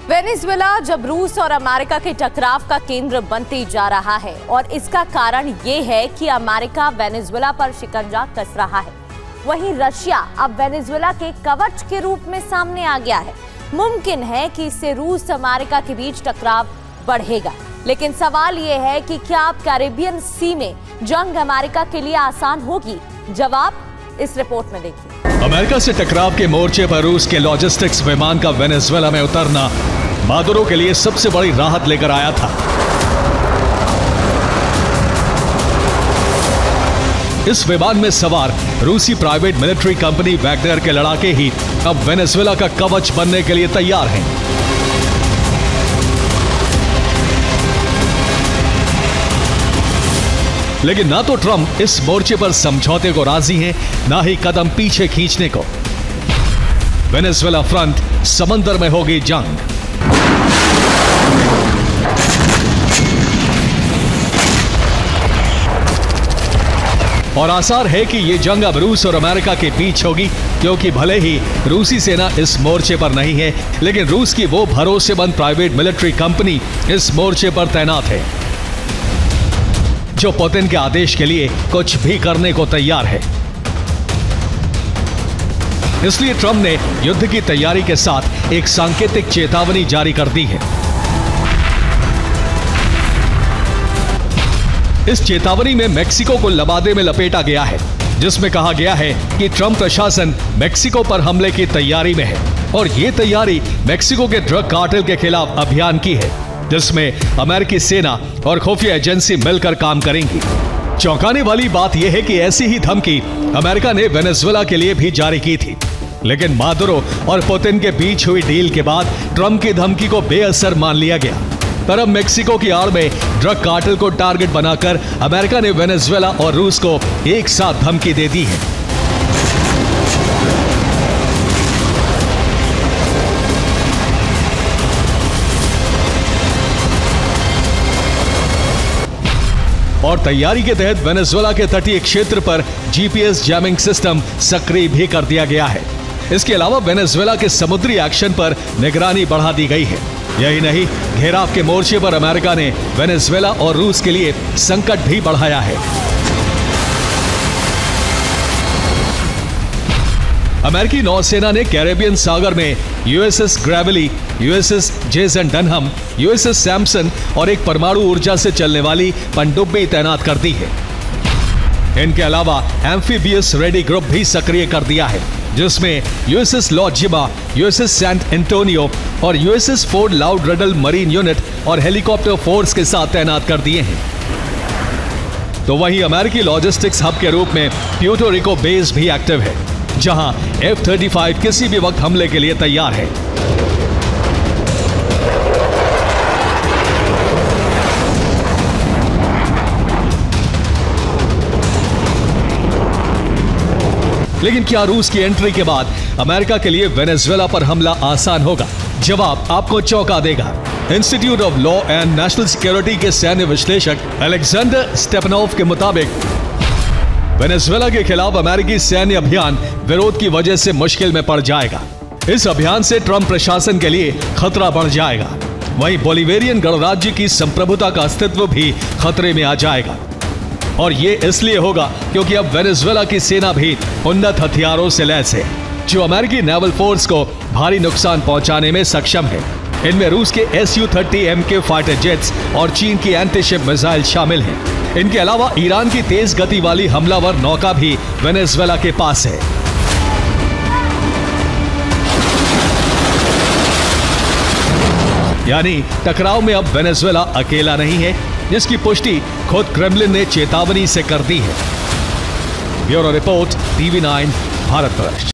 Venezuela जब रूस और अमेरिका के टकराव का केंद्र बनते जा रहा है और इसका कारण ये है कि अमेरिका वेनेजुएला पर शिकंजा कस रहा है। वहीं रशिया अब वेनेजुएला के कवच के रूप में सामने आ गया है। मुमकिन है कि इससे रूस अमेरिका के बीच टकराव बढ़ेगा, लेकिन सवाल ये है कि क्या अब कैरिबियन सी में जंग अमेरिका के लिए आसान होगी? जवाब इस रिपोर्ट में देखिए। अमेरिका से टकराव के मोर्चे पर रूस के लॉजिस्टिक्स विमान का वेनेजुएला में उतरना मादुरो के लिए सबसे बड़ी राहत लेकर आया था। इस विमान में सवार रूसी प्राइवेट मिलिट्री कंपनी वैगनर के लड़ाके ही अब वेनेजुएला का कवच बनने के लिए तैयार हैं। लेकिन ना तो ट्रंप इस मोर्चे पर समझौते को राजी हैं, ना ही कदम पीछे खींचने को। वेनेजुएला फ्रंट समंदर में होगी जंग। और आसार है कि यह जंग अब रूस और अमेरिका के बीच होगी, क्योंकि भले ही रूसी सेना इस मोर्चे पर नहीं है, लेकिन रूस की वो भरोसेमंद प्राइवेट मिलिट्री कंपनी इस मोर्चे पर तैनात है, जो पुतिन के आदेश के लिए कुछ भी करने को तैयार है। इसलिए ट्रंप ने युद्ध की तैयारी के साथ एक सांकेतिक चेतावनी जारी कर दी है। इस चेतावनी में मेक्सिको को लबादे में लपेटा गया है, जिसमें कहा गया है कि ट्रंप प्रशासन मेक्सिको पर हमले की तैयारी में है और ये तैयारी मेक्सिको के ड्रग कार्टेल के खिलाफ अभियान की है, जिसमें अमेरिकी सेना और खुफिया एजेंसी मिलकर काम करेंगी। चौंकाने वाली बात यह है कि ऐसी ही धमकी अमेरिका ने वेनेजुएला के लिए भी जारी की थी, लेकिन मादुरो और पुतिन के बीच हुई डील के बाद ट्रंप की धमकी को बेअसर मान लिया गया। पर अब मेक्सिको की आड़ में ड्रग कार्टेल को टारगेट बनाकर अमेरिका ने वेनेजुएला और रूस को एक साथ धमकी दे दी है। और तैयारी के तहत वेनेजुएला के तटीय क्षेत्र पर जीपीएस जैमिंग सिस्टम सक्रिय भी कर दिया गया है। इसके अलावा वेनेजुएला के समुद्री एक्शन पर निगरानी बढ़ा दी गई है। यही नहीं, घेराव के मोर्चे पर अमेरिका ने वेनेजुएला और रूस के लिए संकट भी बढ़ाया है। अमेरिकी नौसेना ने कैरेबियन सागर में USS Gravely, USS Jason Dunham, USS Samson और एक परमाणु ऊर्जा से चलने वाली पनडुब्बी तैनात कर दी है। इनके अलावा एम्फीबियस रेडी ग्रुप भी सक्रिय कर दिया है, जिसमें यूएसएस लॉर्ड जिमा, यूएसएस सैंट एंटोनियो और USS fort Lauderdale marine unit और हेलीकॉप्टर फोर्स के साथ तैनात कर दिए हैं। तो वहीं अमेरिकी लॉजिस्टिक्स हब के रूप में प्यूर्टो रिको बेस भी एक्टिव है, जहां F-35 किसी भी वक्त हमले के लिए तैयार है। लेकिन क्या रूस की एंट्री के बाद अमेरिका के लिए वेनेजुएला पर हमला आसान होगा? जवाब आपको चौंका देगा। Institute of law and national security के सैन्य विश्लेषक अलेक्जेंडर स्टेपनोव के मुताबिक वेनेजुएला के खिलाफ अमेरिकी सैन्य अभियान विरोध की वजह से मुश्किल में पड़ जाएगा। इस अभियान से ट्रंप प्रशासन के लिए खतरा बढ़ जाएगा। वहीं बोलिवेरियन गणराज्य की संप्रभुता का अस्तित्व भी खतरे में आ जाएगा। और ये इसलिए होगा क्योंकि अब वेनेजुएला की सेना भी उन्नत हथियारों से लैस है, जो अमेरिकी नेवल फोर्स को भारी नुकसान पहुंचाने में सक्षम है। इनमें रूस के Su-30 MK फाइटर जेट्स और चीन की एंटीशिप मिसाइल शामिल हैं। इनके अलावा ईरान की तेज गति वाली हमलावर नौका भी वेनेजुएला के पास है। यानी टकराव में अब वेनेजुएला अकेला नहीं है, जिसकी पुष्टि खुद क्रेमलिन ने चेतावनी से कर दी है। Bureau report, TV9 Bharat.